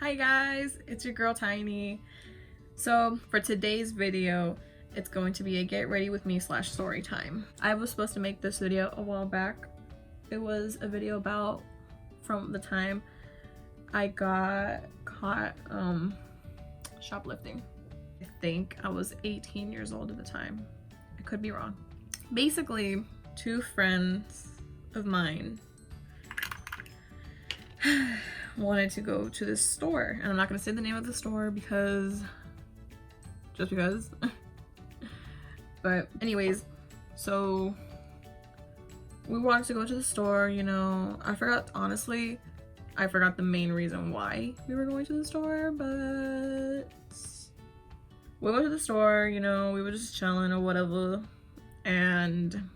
Hi guys, it's your girl Tiny. So for today's video, it's going to be a get ready with me / story time. I was supposed to make this video a while back. It was a video about from the time I got caught shoplifting. I think I was 18 years old at the time. I could be wrong. Basically, two friends of mine wanted to go to this store, and I'm not gonna say the name of the store because just because but anyways, so we wanted to go to the store. I forgot the main reason why we were going to the store, but we went to the store. We were just chilling or whatever, and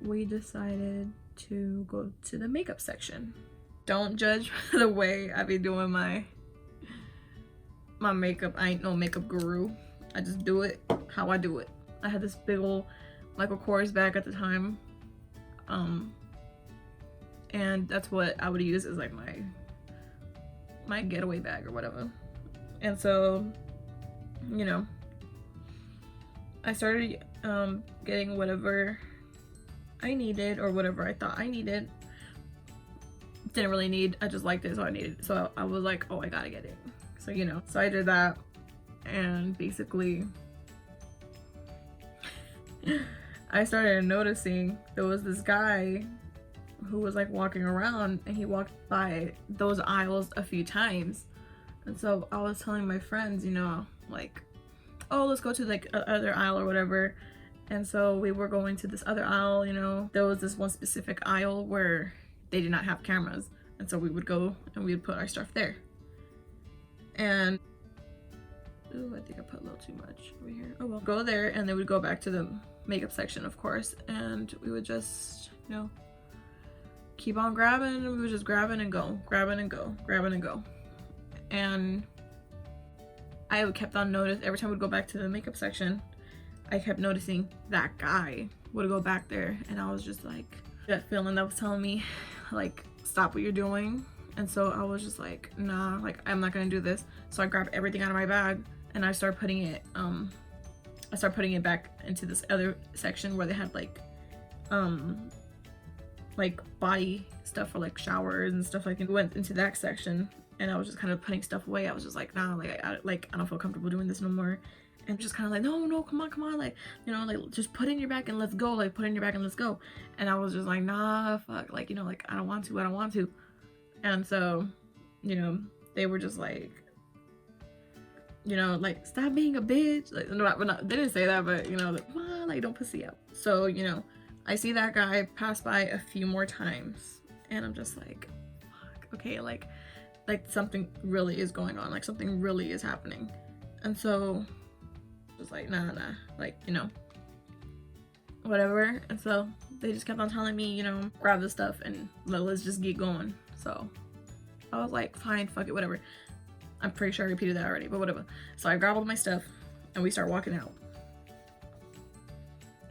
we decided to go to the makeup section. Don't judge the way I be doing my makeup. I ain't no makeup guru. I just do it how I do it. I had this big old Michael Kors bag at the time, and that's what I would use as like my getaway bag or whatever. And so I started getting whatever I needed, or whatever I thought I needed. Didn't really need, I just liked it, so I needed it. So I was like, oh, I gotta get it. So so I did that, and basically I started noticing there was this guy who was like walking around, and he walked by those aisles a few times. And so I was telling my friends, like, oh, let's go to like other aisle or whatever. And so we were going to this other aisle. There was this one specific aisle where they did not have cameras, and so we would go and we would put our stuff there. And ooh, I think I put a little too much over here. Oh well. Go there, and then we'd go back to the makeup section, of course, and we would just keep on grabbing, and we would just grabbing and go, grabbing and go, grabbing and go. And I kept on noticing every time we'd go back to the makeup section, I kept noticing that guy would go back there, and I was just like, that feeling that was telling me like, stop what you're doing. And so I was just like, nah, like, I'm not gonna do this. So I grabbed everything out of my bag, and I started putting it back into this other section where they had like body stuff for like showers and stuff. Like, it went into that section, and I was just kind of putting stuff away. I was just like, nah, like I don't feel comfortable doing this no more. And just kind of like, no, come on, like, like, just put it in your bag and let's go, like, put it in your bag and let's go. And I was just like, nah, fuck, like, like, I don't want to. And so, they were just like, like, stop being a bitch. Like, no, they didn't say that, but, like, come on, like, don't pussy out. So, I see that guy pass by a few more times, and I'm just like, fuck, okay, like something really is going on, like, something really is happening. And so was like, nah, like, whatever. And so they just kept on telling me, grab the stuff and let's just get going. So I was like, fine, fuck it, whatever. I'm pretty sure I repeated that already, but whatever. So I grabbed all my stuff and we start walking out.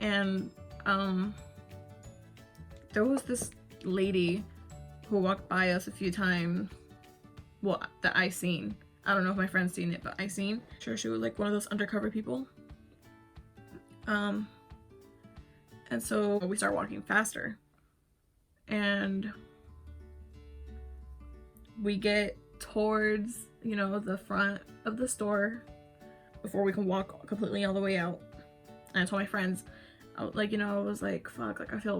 And there was this lady who walked by us a few times, well, that I seen. I don't know if my friend's seen it, but I seen. Sure, she was like one of those undercover people. And so we start walking faster, and we get towards, the front of the store before we can walk completely all the way out. And I told my friends, I was like, fuck, like, I feel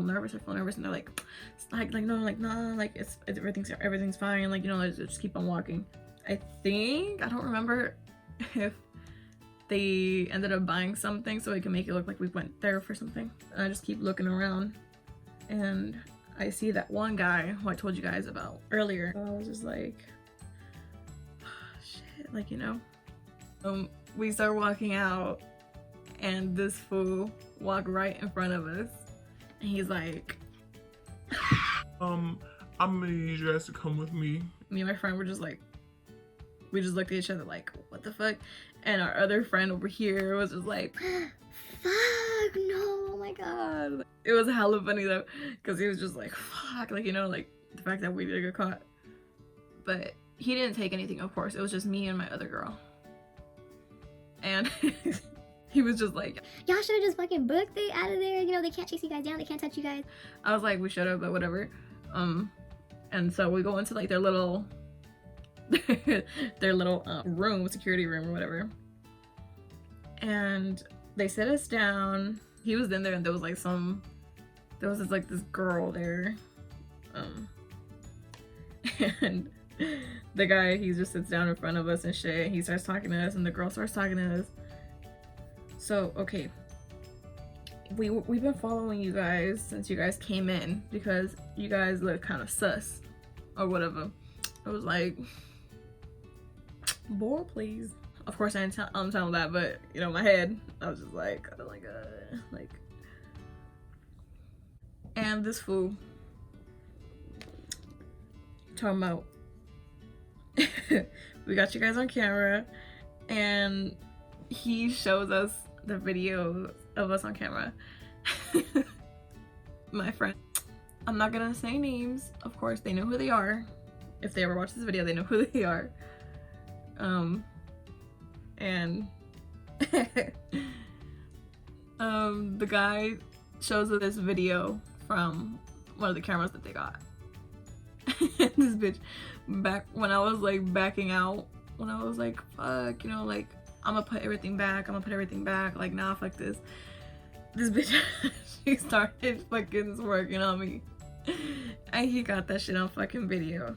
nervous, and they're like, no, like, nah, like, it's everything's fine, like, let's just keep on walking. I don't remember if they ended up buying something so it can make it look like we went there for something. And I just keep looking around, and I see that one guy who I told you guys about earlier. So I was just like, oh, shit, like, we start walking out, and this fool walked right in front of us, and he's like, I'm gonna need you guys to come with me. Me and my friend were just like, we just looked at each other like, what the fuck? And our other friend over here was just like, fuck, no, oh my god. It was hella funny though, because he was just like, fuck, like, like, the fact that we did get caught. But he didn't take anything, of course. It was just me and my other girl. And he was just like, y'all should have just fucking booked it out of there. You know, they can't chase you guys down. They can't touch you guys. I was like, we should have, but whatever. And so we go into like their little room, security room or whatever. And they sit us down. He was in there and there was this girl there. And the guy, he just sits down in front of us and shit. He starts talking to us and the girl starts talking to us. So, okay. We've been following you guys since you guys came in because you guys look kind of sus or whatever. I was like, boy, please. Of course, I didn't tell him that, but you know, in my head, I was just like, oh my god, like. And this fool talking about, we got you guys on camera, and he shows us the video of us on camera. My friend, I'm not gonna say names, of course they know who they are. If they ever watch this video, they know who they are. And the guy shows us this video from one of the cameras that they got. This bitch, back when I was like backing out, when I was like, fuck, you know, like, I'm gonna put everything back, like, nah, fuck this. This bitch, she started fucking working on me. And he got that shit on fucking video.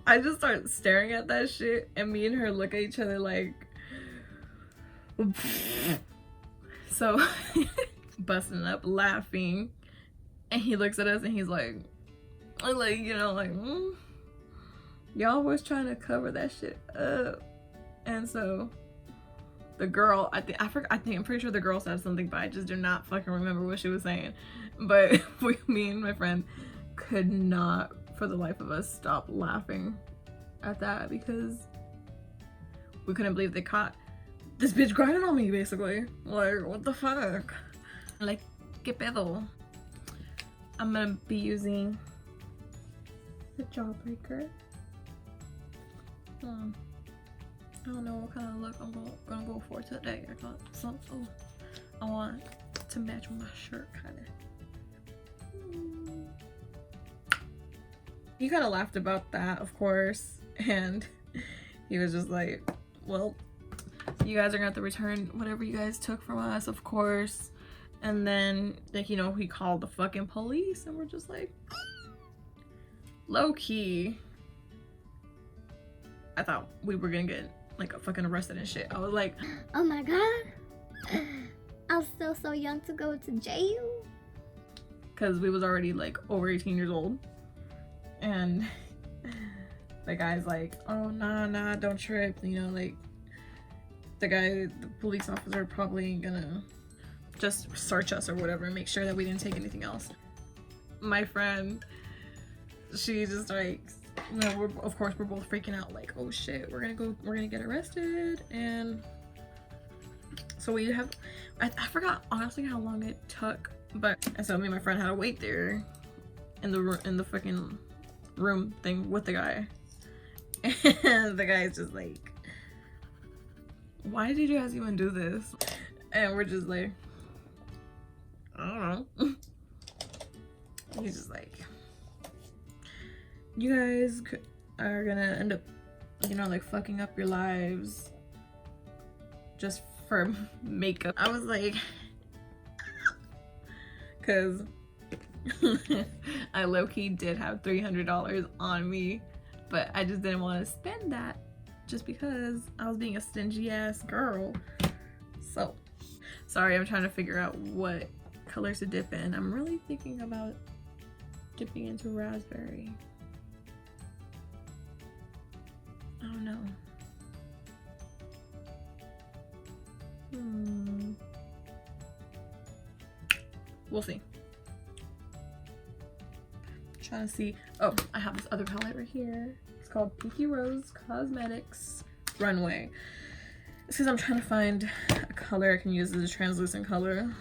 I just started staring at that shit, and me and her look at each other like, so busting up laughing, and he looks at us and he's like, you know, like, y'all was trying to cover that shit up. And so the girl, I'm pretty sure the girl said something, but I just do not fucking remember what she was saying. But me and my friend could not for the life of us stop laughing at that because we couldn't believe they caught this bitch grinding on me, basically. Like, what the fuck? Like, que pedo? I'm gonna be using the jawbreaker. I don't know what kind of look I'm gonna go for today. I got something I want to match with my shirt, kind of. He kind of laughed about that, of course, and he was just like, well, you guys are gonna have to return whatever you guys took from us, of course. And then, like, you know, he called the fucking police, and we're just like, low key, I thought we were gonna get like fucking arrested and shit. I was like, oh my god, I'm still so young to go to jail. Because we was already like over 18 years old. And the guy's like, oh, nah, don't trip. You know, like, the police officer probably gonna just search us or whatever and make sure that we didn't take anything else. My friend, she just like, you know, of course we're both freaking out like, oh shit, we're gonna get arrested. And so we have, I forgot honestly how long it took, but, and so me and my friend had to wait there in the fucking room thing with the guy. And the guy's just like, why did you guys even do this? And we're just like, I don't know. He's just like, you guys are gonna end up, you know, like fucking up your lives just for makeup. I was like, cause I low-key did have $300 on me, but I just didn't want to spend that just because I was being a stingy ass girl. So sorry, I'm trying to figure out what colors to dip in. I'm really thinking about dipping into raspberry. I don't know. We'll see. Trying to see. Oh, I have this other palette right here. It's called Pinky Rose Cosmetics Runway. It's because I'm trying to find a color I can use as a translucent color,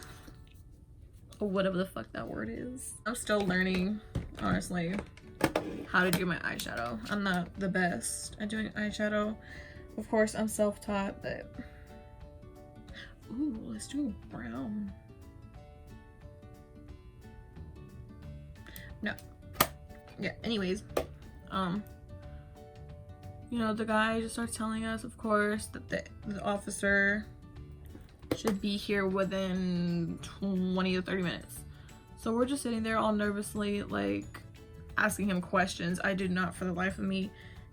or whatever the fuck that word is. I'm still learning, honestly. how to do my eyeshadow. I'm not the best at doing eyeshadow. Of course, I'm self-taught, but ooh, let's do a brown. No. Yeah, anyways, you know, the guy just starts telling us, of course, that the officer should be here within 20 to 30 minutes. So we're just sitting there all nervously, like, asking him questions. I did not, for the life of me,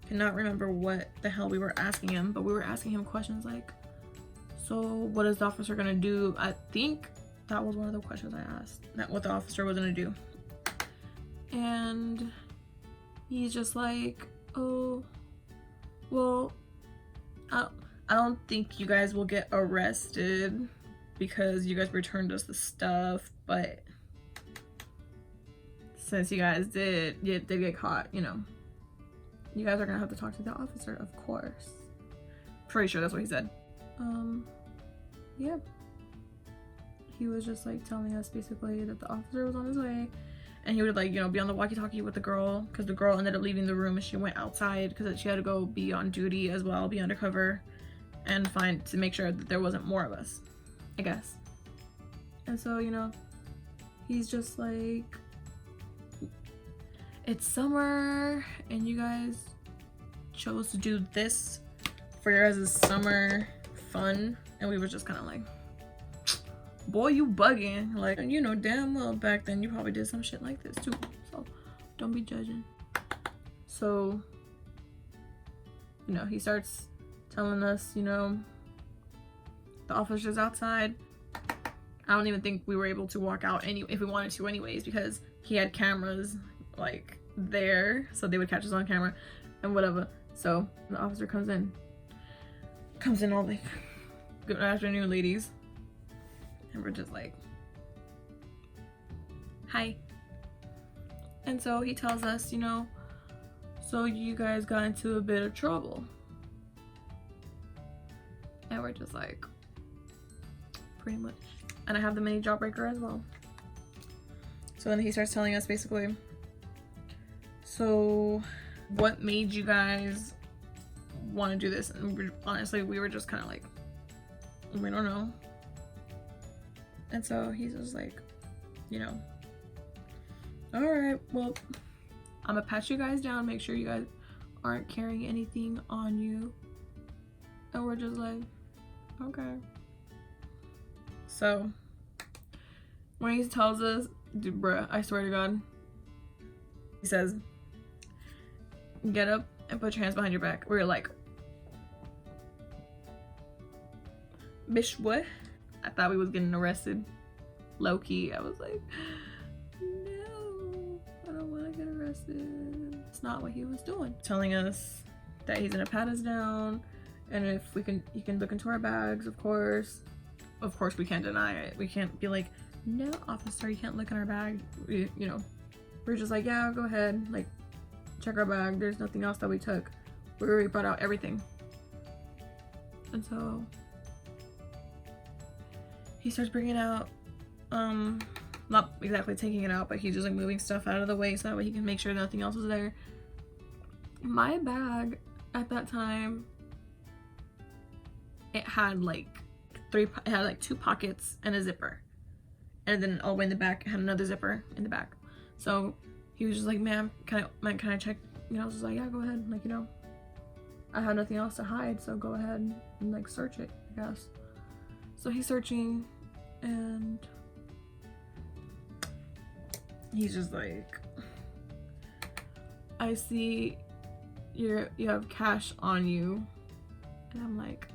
cannot remember what the hell we were asking him, but we were asking him questions like, so what is the officer gonna do? I think that was one of the questions I asked, that what the officer was gonna do. And he's just like, oh, well, I don't think you guys will get arrested because you guys returned us the stuff, but since you guys did get caught, you know, you guys are gonna have to talk to the officer, of course. Pretty sure that's what he said. Yeah. He was just like telling us basically that the officer was on his way, and he would like, you know, be on the walkie-talkie with the girl, because the girl ended up leaving the room and she went outside because she had to go be on duty as well, be undercover, and to make sure that there wasn't more of us, I guess. And so, you know, he's just like, it's summer and you guys chose to do this for your guys' summer fun, and we were just kind of like, boy, you bugging. Like, you know damn well back then you probably did some shit like this too, so don't be judging. So, you know, he starts telling us, you know, the officer's outside. I don't even think we were able to walk out if we wanted to anyways, because he had cameras like there, so they would catch us on camera and whatever. So the officer comes in all like, good afternoon ladies, and we're just like, hi. And so he tells us, you know, so you guys got into a bit of trouble, and we're just like, pretty much. And I have the mini jawbreaker as well. So then he starts telling us basically, so what made you guys want to do this? And honestly, we were just kind of like, we don't know. And so he's just like, you know, all right, well, I'm gonna pat you guys down, make sure you guys aren't carrying anything on you. And we're just like, okay. So when he tells us, dude, bruh, I swear to God, he says, get up and put your hands behind your back. We were like, bitch, what? I thought we was getting arrested. Low key, I was like, no, I don't want to get arrested. It's not what he was doing. Telling us that he's gonna pat us down, and if he can look into our bags, of course. Of course, we can't deny it. We can't be like, no, officer, you can't look in our bag. You know, we're just like, yeah, go ahead. Like, check our bag. There's nothing else that we took. We already brought out everything. And so he starts bringing out, not exactly taking it out, but he's just like moving stuff out of the way so that way he can make sure nothing else is there. My bag at that time, it had like two pockets and a zipper, and then all the way in the back it had another zipper in the back. So he was just like, ma'am, can I check? You know, I was just like, yeah, go ahead. Like, you know, I have nothing else to hide, so go ahead and like search it, I guess. So he's searching, and he's just like, I see you have cash on you. And I'm like,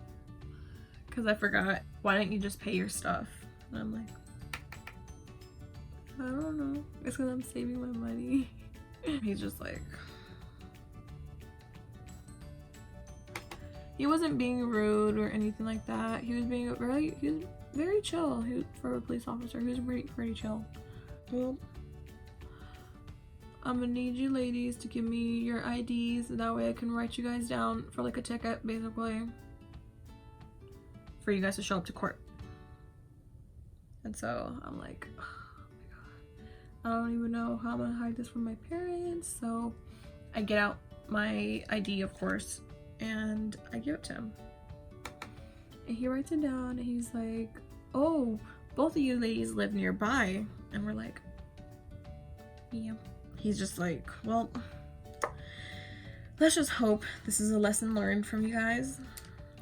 because I forgot, why didn't you just pay your stuff? And I'm like, I don't know, it's because I'm saving my money. He's just like, he wasn't being rude or anything like that. He was being very chill. For a police officer, he was pretty chill. Well, I'm gonna need you ladies to give me your IDs, that way I can write you guys down for like a ticket, basically, for you guys to show up to court. And so I'm like, oh my God. I don't even know how I'm gonna hide this from my parents. So I get out my ID, of course, and I give it to him. And he writes it down and he's like, oh, both of you ladies live nearby. And we're like, yeah. He's just like, well, let's just hope this is a lesson learned from you guys,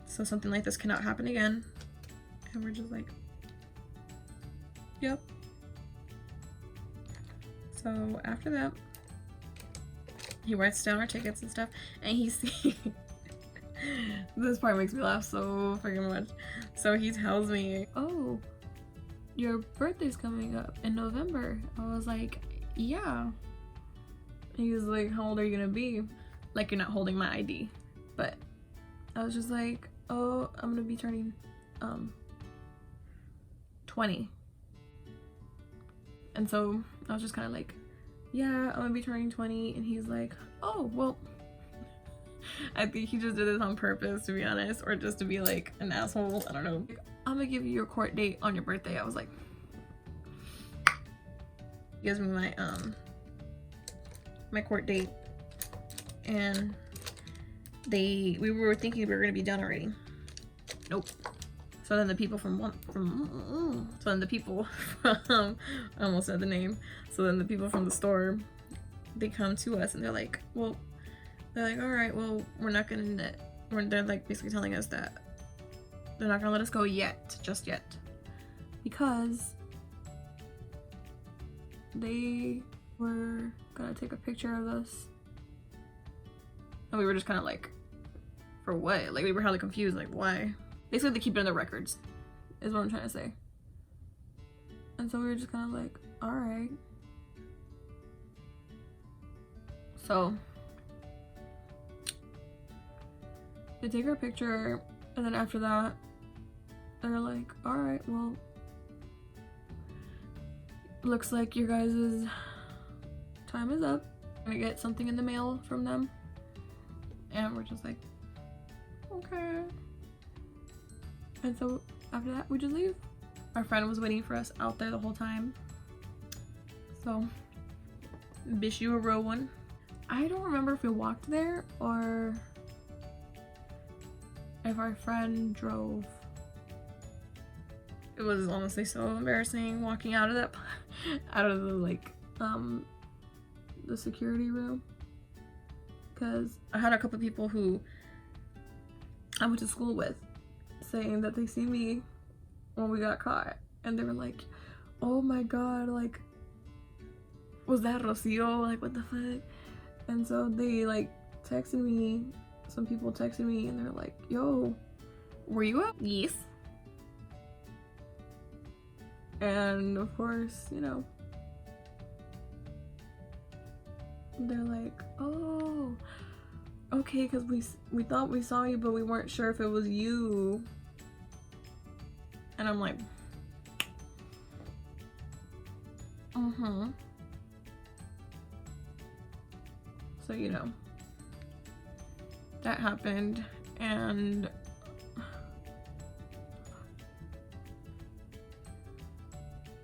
so something like this cannot happen again. And we're just like, yep. So after that, he writes down our tickets and stuff, and he sees this part makes me laugh so freaking much. So he tells me, oh, your birthday's coming up in November. I was like, yeah. He was like, how old are you gonna be? Like, you're not holding my ID. But I was just like, oh, I'm gonna be turning 20. And so I was just kind of like, yeah, I'm gonna be turning 20. And he's like, oh, well, I think he just did this on purpose, to be honest, or just to be like an asshole. I don't know. I'm gonna give you your court date on your birthday. I was like, he gives me my my court date, and we were thinking we were gonna be done already. Nope. So then the people from I almost said the name. So then the people from the store, they come to us and they're like, all right, well, they're like basically telling us that they're not gonna let us go just yet, because they were gonna take a picture of us. And we were just kind of like, for what? Like, we were hella confused, like, why? Basically, they keep it in their records, is what I'm trying to say. And so we were just kind of like, alright. So they take our picture, and then after that, they're like, alright, well, looks like your guys' time is up. I'm gonna get something in the mail from them. And we're just like, okay. And so after that, we just leave. Our friend was waiting for us out there the whole time. So, bish you a real one. I don't remember if we walked there or if our friend drove. It was honestly so embarrassing walking out of the like the security room, because I had a couple people who I went to school with saying that they see me when we got caught, and they were like, oh my god, like, was that Rocio? Like, what the fuck? And so they like texted me, some people texted me, and they're like, yo, were you up? Yes. And of course, you know, they're like, oh, okay, because we thought we saw you, but we weren't sure if it was you. And I'm like, so, you know, that happened, and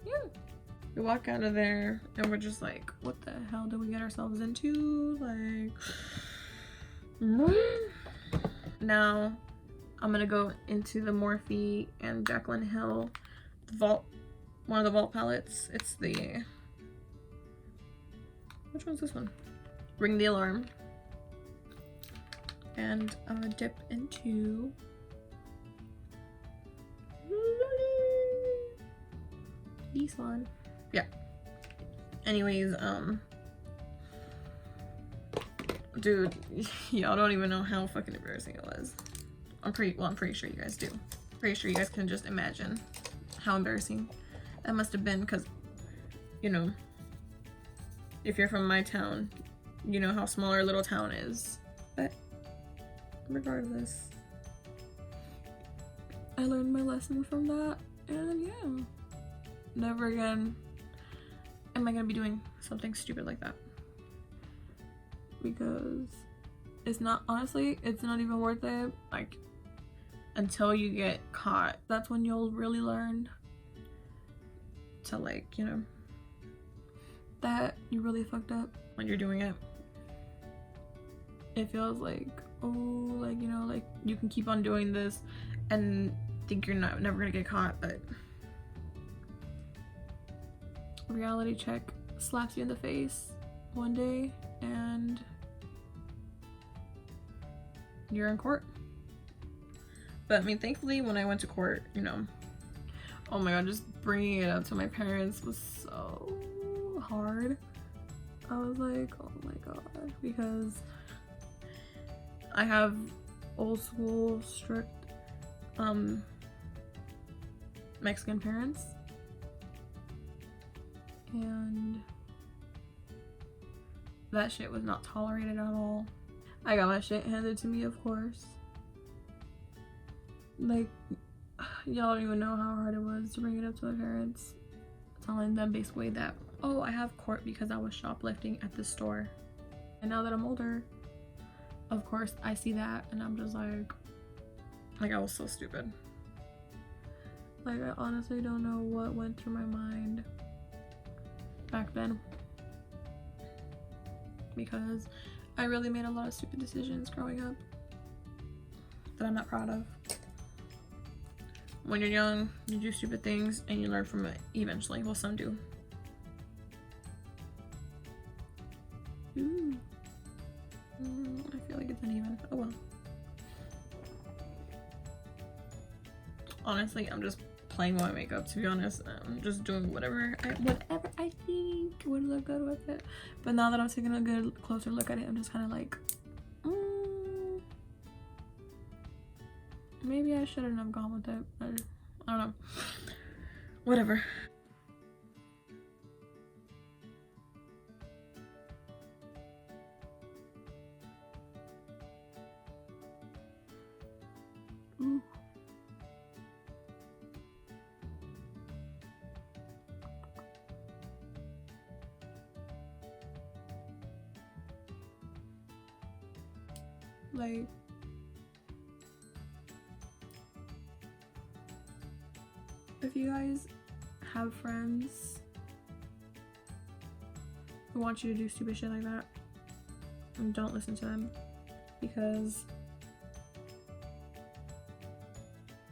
yeah, we walk out of there and we're just like, what the hell did we get ourselves into? Like, now I'm gonna go into the Morphe and Jaclyn Hill vault, one of the vault palettes. It's the, which one's this one? Ring the Alarm. And I'm gonna dip into this one. Yeah. Anyways, dude, y'all don't even know how fucking embarrassing it was. I'm pretty sure you guys do. Pretty sure you guys can just imagine how embarrassing that must have been, because, you know, if you're from my town, you know how small our little town is. But regardless, I learned my lesson from that, and yeah, never again am I gonna be doing something stupid like that, because it's not, honestly, it's not even worth it. Like, until you get caught, that's when you'll really learn to, like, you know, that you really fucked up when you're doing it. It feels like, oh, like, you know, like you can keep on doing this and think you're never gonna get caught, but reality check slaps you in the face one day and you're in court. But I mean, thankfully when I went to court, you know, oh my god, just bringing it up to my parents was so hard. I was like, oh my god, because I have old school strict Mexican parents, and that shit was not tolerated at all. I got my shit handed to me, of course. Like, y'all don't even know how hard it was to bring it up to my parents, telling them basically that, oh, I have court because I was shoplifting at the store. And now that I'm older, of course I see that and I'm just like I was so stupid. Like, I honestly don't know what went through my mind back then, because I really made a lot of stupid decisions growing up that I'm not proud of. When you're young, you do stupid things and you learn from it eventually. Well, some do. Ooh. I feel like it's uneven. Oh well. Honestly, I'm just playing with my makeup, to be honest. I'm just doing whatever I think would look good with it. But now that I'm taking a good closer look at it, I'm just kind of like, maybe I shouldn't have gone with it. I don't know. Whatever. Ooh. Like, if you guys have friends who want you to do stupid shit like that, don't listen to them, because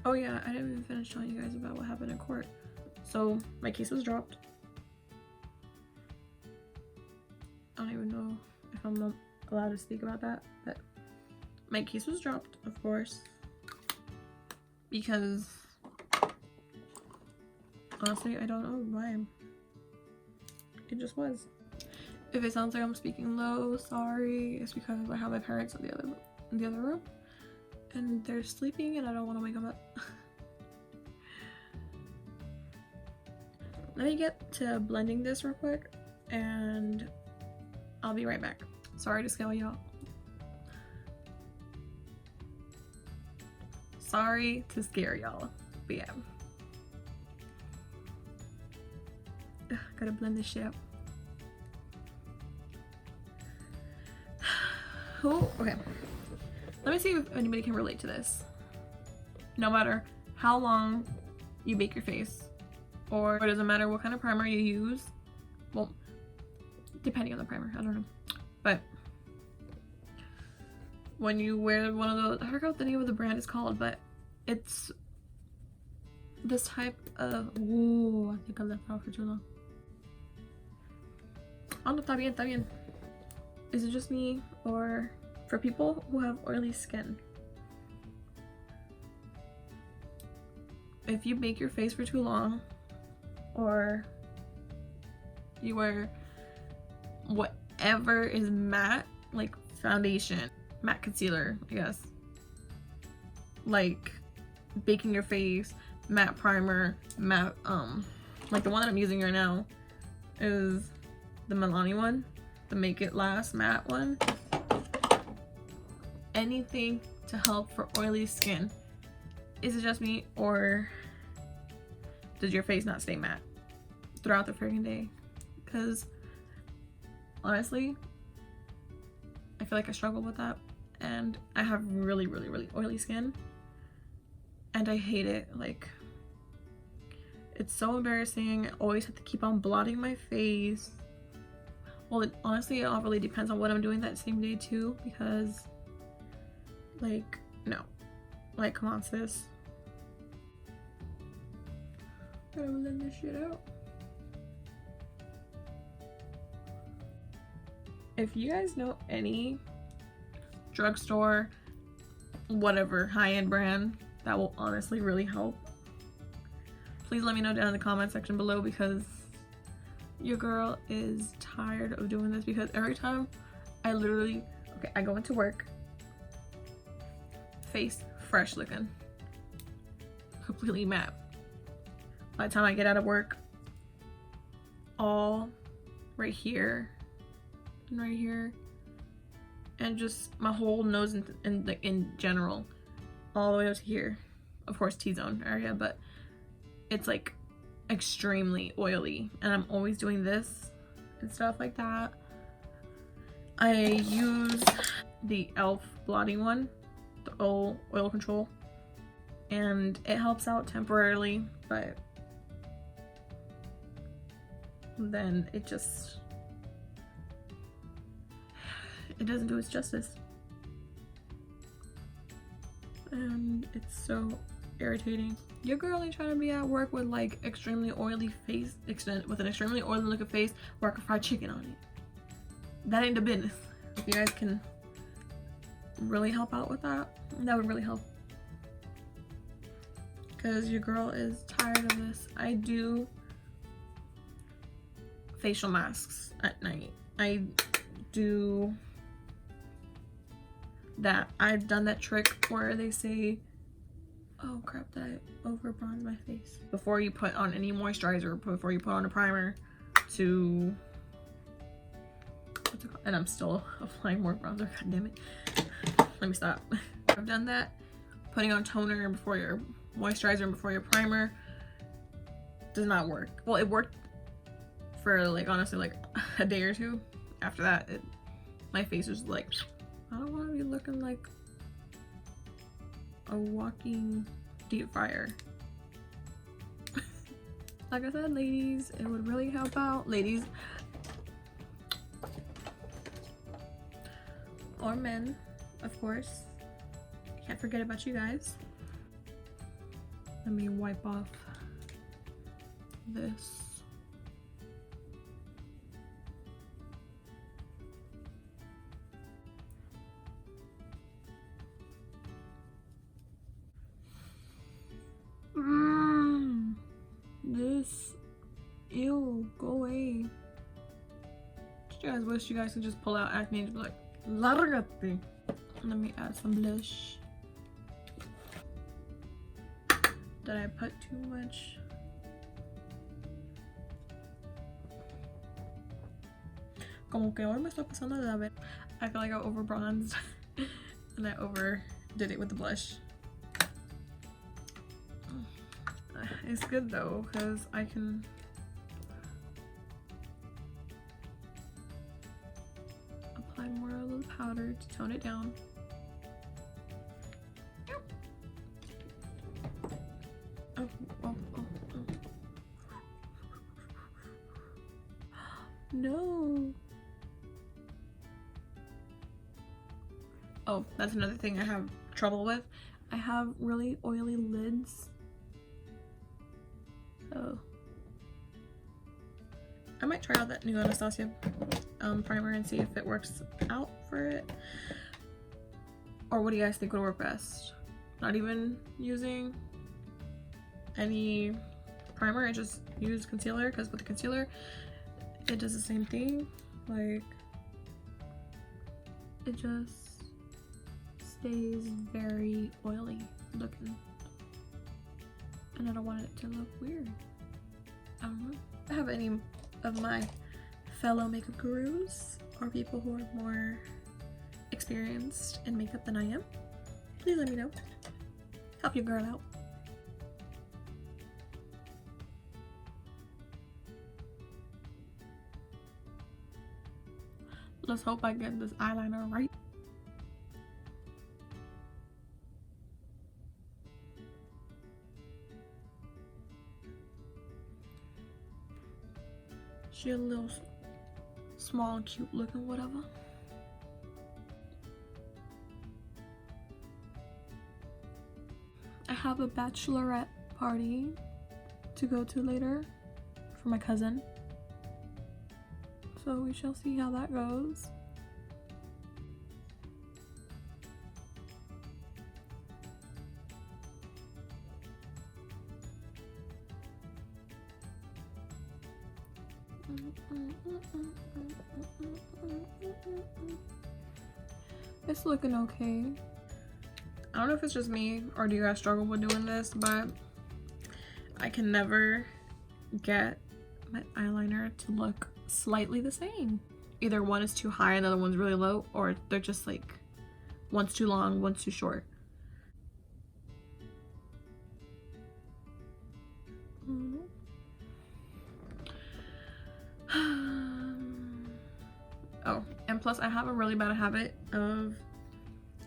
oh yeah, I didn't even finish telling you guys about what happened in court. So my case was dropped. I don't even know if I'm allowed to speak about that, but my case was dropped, of course, because honestly, I don't know why. It just was. If it sounds like I'm speaking low, sorry. It's because I have my parents in the other room, and they're sleeping, and I don't want to wake them up. Let me get to blending this real quick, and I'll be right back. Sorry to scare y'all. Sorry to scare y'all, but yeah. Gotta blend this shit up. Okay. Let me see if anybody can relate to this. No matter how long you bake your face, or it doesn't matter what kind of primer you use. Well, depending on the primer, I don't know. But when you wear one of those, I forgot what the name of the brand is called, but it's this type of, ooh, I think I left it out for too long. Oh no, está bien, está bien. Is it just me, or for people who have oily skin? If you bake your face for too long, or you wear whatever is matte, like foundation, matte concealer, I guess, like baking your face, matte primer, matte, like the one that I'm using right now is the Milani one, the Make It Last matte one. Anything to help for oily skin. Is it just me, or does your face not stay matte throughout the freaking day? Because honestly, I feel like I struggle with that, and I have really, really, really oily skin, and I hate it. Like, it's so embarrassing. I always have to keep on blotting my face, Well, honestly, it all really depends on what I'm doing that same day too, because, like, no. Like, come on, sis. Gotta blend this shit out. If you guys know any drugstore, whatever, high-end brand that will honestly really help, please let me know down in the comment section below, because your girl is tired of doing this. Because every time I literally, okay, I go into work, face fresh looking, completely matte. By the time I get out of work, all right here and right here, and just my whole nose in general, all the way up to here. Of course, T-zone area, but it's like extremely oily, and I'm always doing this and stuff like that. I use the e.l.f. blotting one, the oil control, and it helps out temporarily, but then it doesn't do its justice, and it's so irritating. Your girl ain't trying to be at work with like extremely oily face, with an extremely oily looking face where I can fry chicken on it. That ain't the business. If you guys can really help out with that, that would really help, because your girl is tired of this. I do facial masks at night. I do that. I've done that trick where they say, oh crap, did I over bronze my face? Before you put on any moisturizer, before you put on a primer, to, what's it called? And I'm still applying more bronzer, god damn it. Let me stop. I've done that. Putting on toner before your moisturizer and before your primer does not work. Well, it worked for like, honestly, like a day or two. After that, my face was like, I don't want to be looking like a walking deep fryer. Like I said, ladies, it would really help out. Ladies or men, of course. Can't forget about you guys. Let me wipe off this. This, ew, go away. You guys wish you guys could just pull out acne and be like, largate. Let me add some blush. Did I put too much? Como que hoy me está pasando de ver. I feel like I over bronzed and I overdid it with the blush. It's good though, because I can apply more of the powder to tone it down. Oh. No. Oh, that's another thing I have trouble with. I have really oily lids. So I might try out that new Anastasia primer and see if it works out for it. Or what do you guys think would work best? Not even using any primer, I just use concealer, because with the concealer it does the same thing. Like, it just stays very oily looking, and I don't want it to look weird. I don't know. If I have any of my fellow makeup gurus or people who are more experienced in makeup than I am, please let me know. Help your girl out. Let's hope I get this eyeliner right. She a little small, cute looking whatever. I have a bachelorette party to go to later for my cousin. So we shall see how that goes. It's looking okay. I don't know if it's just me or do you guys struggle with doing this, but I can never get my eyeliner to look slightly the same. Either one is too high and the other one's really low, or they're just like one's too long, one's too short. Oh, and plus I have a really bad habit of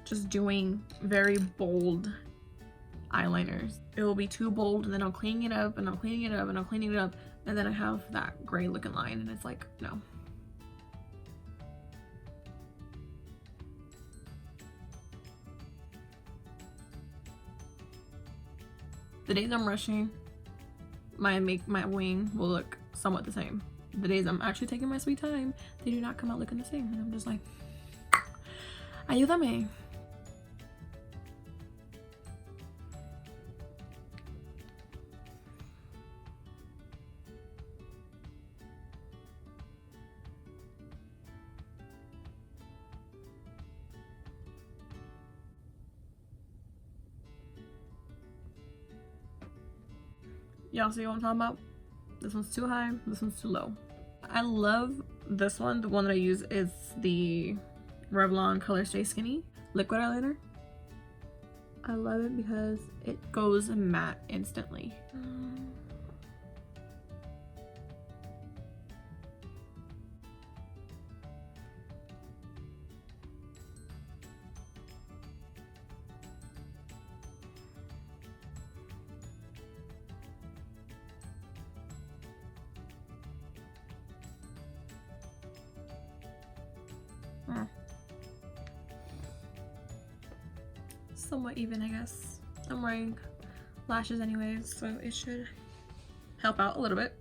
just doing very bold eyeliners. It will be too bold and then I'll clean it up and I'm cleaning it up and I'm cleaning it up, and then I have that gray looking line and it's like, no. The days I'm rushing, my wing will look somewhat the same. The days I'm actually taking my sweet time, they do not come out looking the same, and I'm just like, ayúdame. Y'all see what I'm talking about? This one's too high, this one's too low. I love this one. The one that I use is the Revlon Color Stay Skinny liquid eyeliner. I love it because it goes matte instantly. Somewhat even, I guess. I'm wearing lashes anyways, so it should help out a little bit.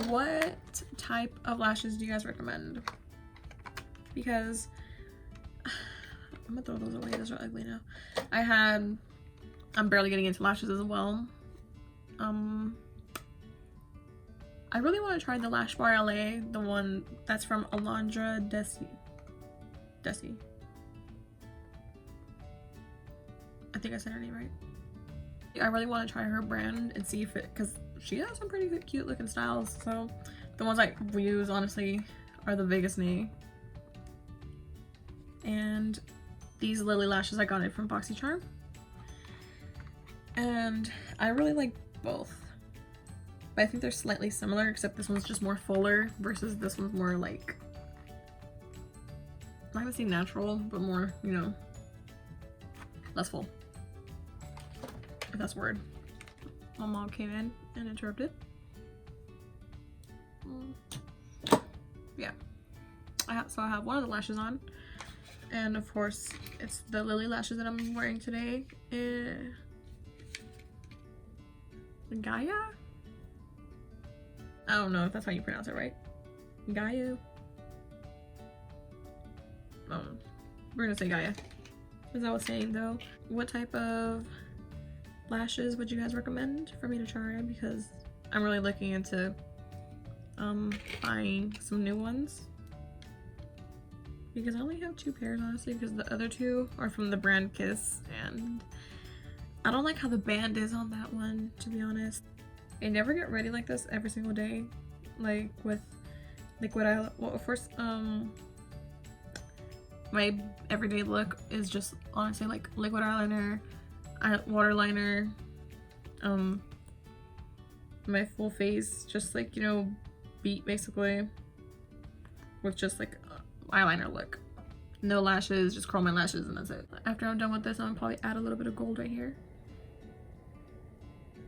What type of lashes do you guys recommend? Because I'm gonna throw those away, those are ugly now. I'm barely getting into lashes as well. I really want to try the Lash Bar LA, the one that's from Alondra Desi. I think I said her name right. I really want to try her brand and see if it, because she has some pretty good, cute looking styles. So the ones I use honestly are the biggest knee. And these Lily lashes, I got it from BoxyCharm. And I really like both. But I think they're slightly similar, except this one's just more fuller versus this one's more like, I'm not gonna say natural, but more, you know, less full. If that's a word. My mom came in and interrupted. Yeah. I have one of the lashes on. And of course, it's the Lily lashes that I'm wearing today. Gaia? I don't know if that's how you pronounce it, right? Gaia? We're gonna say Gaia. As I was saying though, what type of lashes would you guys recommend for me to try? Because I'm really looking into buying some new ones. Because I only have 2 pairs honestly, because the other 2 are from the brand Kiss, and I don't like how the band is on that one, to be honest. I never get ready like this every single day, like with liquid eyeliner. Well, first, my everyday look is just honestly like liquid eyeliner, waterliner, my full face, just like, you know, beat basically, with just like eyeliner look. No lashes, just curl my lashes and that's it. After I'm done with this, I'm gonna probably add a little bit of gold right here.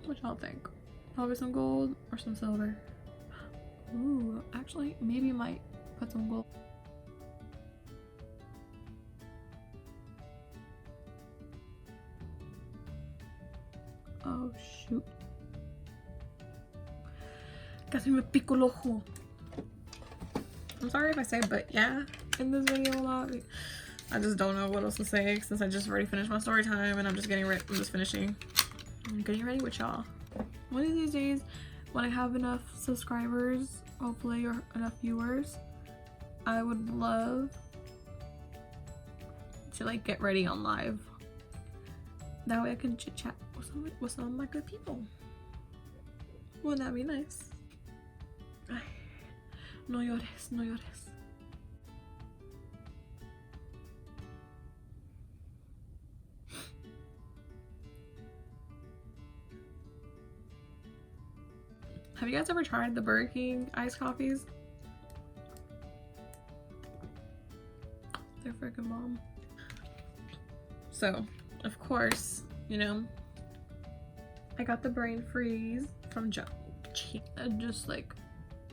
What y'all think? Probably some gold or some silver. Ooh, actually, maybe Put some gold. Oh shoot. Casi me pico el ojo. I'm sorry if I say but yeah in this video a lot. I just don't know what else to say since I just already finished my story time and I'm just getting ready. I'm just finishing. I'm getting ready with y'all. One of these days when I have enough subscribers, hopefully, or enough viewers, I would love to like get ready on live. That way I can chit chat with some of my good people. Wouldn't that be nice? Ay, no llores, no llores. Have you guys ever tried the Burger King iced coffees? They're freaking bomb. So, of course, you know, I got the brain freeze from Joe. And just like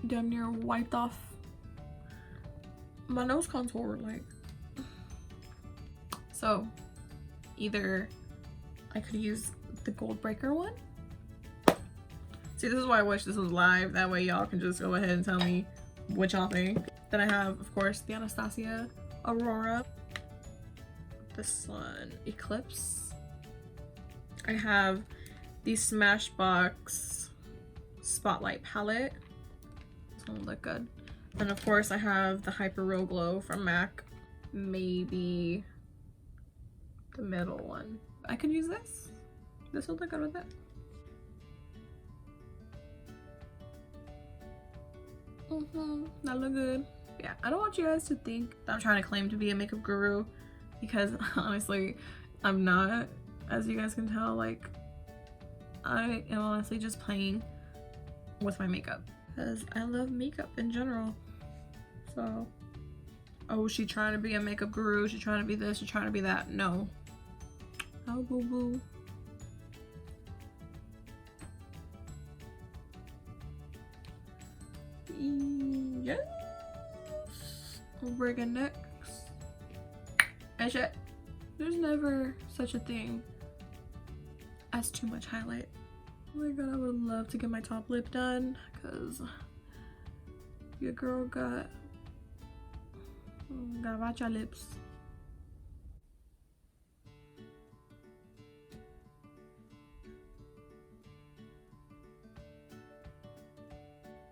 damn near wiped off my nose contour, like. So, either I could use the Gold Breaker one. See, this is why I wish this was live. That way y'all can just go ahead and tell me what y'all think. Then I have, of course, the Anastasia Aurora. This one, Eclipse. I have the Smashbox Spotlight Palette. This one will look good. And of course I have the Hyper Real Glow from MAC. Maybe the middle one. I could use this. This will look good with it. That look good. Yeah, I don't want you guys to think that I'm trying to claim to be a makeup guru, because honestly, I'm not. As you guys can tell, like, I am honestly just playing with my makeup because I love makeup in general. So, oh, she trying to be a makeup guru, she trying to be this, she trying to be that. No. Oh, boo boo. Yes. We'll bring it next. And shit, there's never such a thing as too much highlight. Oh my god, I would love to get my top lip done because your girl got gavacha lips.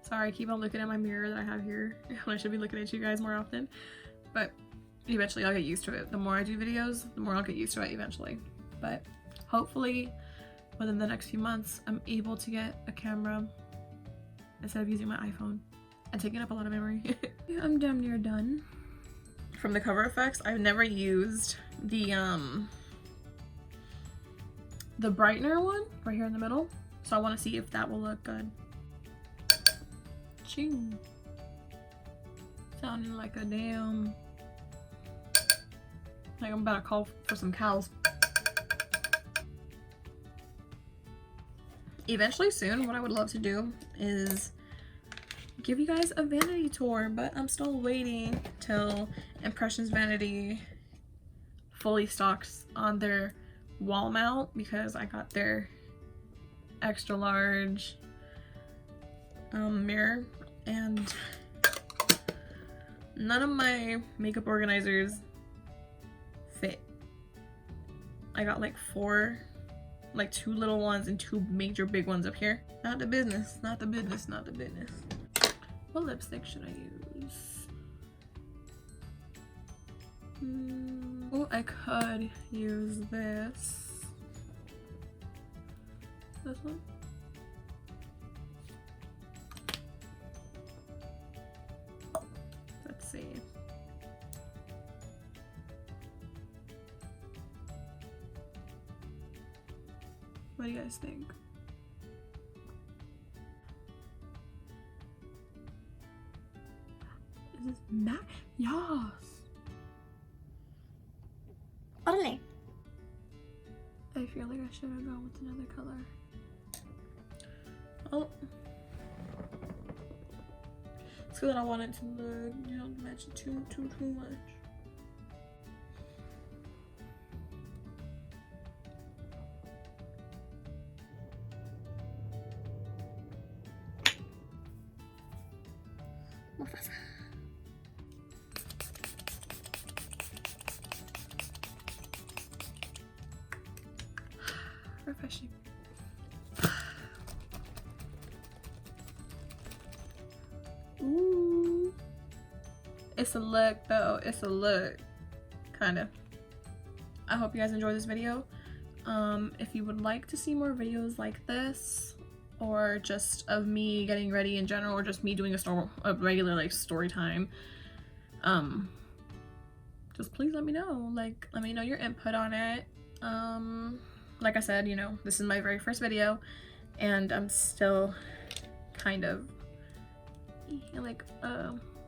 Sorry, I keep on looking at my mirror that I have here when I should be looking at you guys more often. But eventually I'll get used to it. The more I do videos, the more I'll get used to it eventually. But hopefully within the next few months, I'm able to get a camera instead of using my iPhone and taking up a lot of memory. Yeah, I'm damn near done. From the Cover FX, I've never used the brightener one right here in the middle. So I want to see if that will look good. Ching. Sounding like a damn, like I'm about to call for some cows. Eventually soon, what I would love to do is give you guys a vanity tour, but I'm still waiting till Impressions Vanity fully stocks on their wall mount because I got their extra large mirror and none of my makeup organizers fit. I got like 4, like 2 little ones and 2 major big ones up here. Not the business, not the business, not the business. What lipstick should I use? Oh, I could use this. This one? Let's see. What do you guys think? Is this matte? Yes! Órale. I feel like I should have gone with another color. Oh. It's too that I want it to look, you know, match it too much. Mufasa. Refreshing. Ooh. It's a look though. It's a look. Kinda. I hope you guys enjoyed this video. If you would like to see more videos like this, or just of me getting ready in general, or just me doing a regular like story time, just please let me know. Like, let me know your input on it. Like I said, you know, this is my very first video, and I'm still kind of like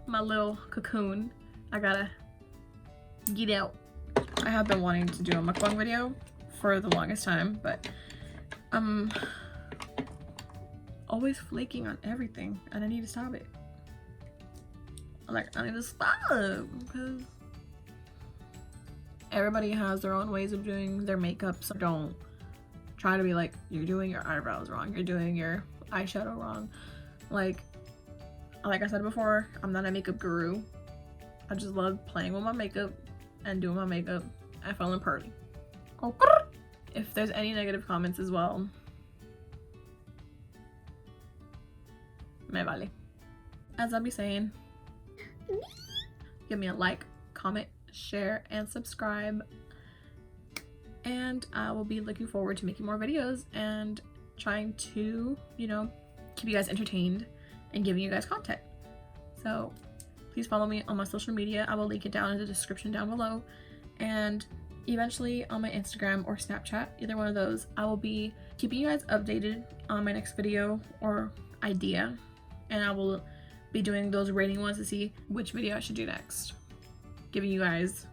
my little cocoon. I gotta get out. I have been wanting to do a mukbang video for the longest time, but I'm always flaking on everything, and I need to stop it. Like, I need to stop, because everybody has their own ways of doing their makeup, so don't try to be like, you're doing your eyebrows wrong, you're doing your eyeshadow wrong. Like I said before, I'm not a makeup guru. I just love playing with my makeup and doing my makeup and feeling pretty. Okay. If there's any negative comments as well, me vale. As I'll be saying, give me a like, comment, share, and subscribe. And I will be looking forward to making more videos and trying to, you know, keep you guys entertained and giving you guys content. So please follow me on my social media. I will link it down in the description down below. And eventually on my Instagram or Snapchat, either one of those, I will be keeping you guys updated on my next video or idea. And I will be doing those rating ones to see which video I should do next, giving you guys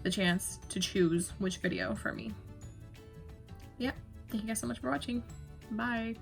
the chance to choose which video for me. Yeah, thank you guys so much for watching. Bye.